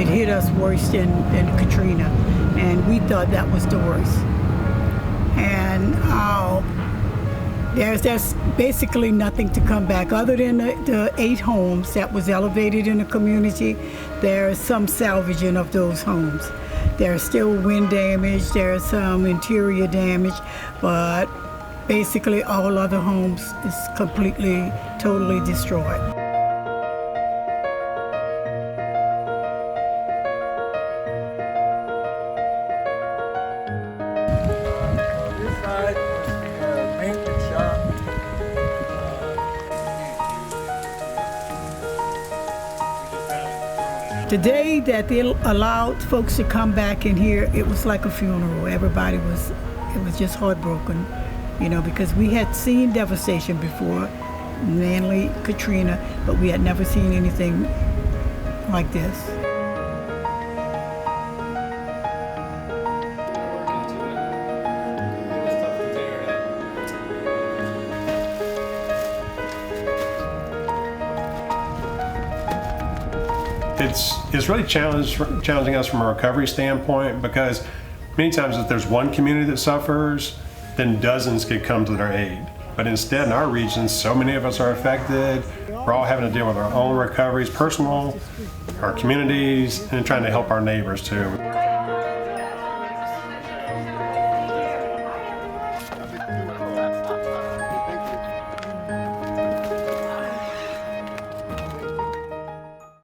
it hit us worse than Katrina, and we thought that was the worst. And there's basically nothing to come back other than the 8 homes that was elevated in the community. There's some salvaging of those homes. There's still wind damage, there's some interior damage, but basically all other homes is completely, totally destroyed. This side, maintenance shop. The day that they allowed folks to come back in here, it was like a funeral. It was just heartbroken, you know, because we had seen devastation before, mainly Katrina, but we had never seen anything like this. It's really challenging us from a recovery standpoint, because many times if there's one community that suffers, then dozens could come to their aid. But instead, in our region, so many of us are affected. We're all having to deal with our own recoveries, personal, our communities, and trying to help our neighbors too.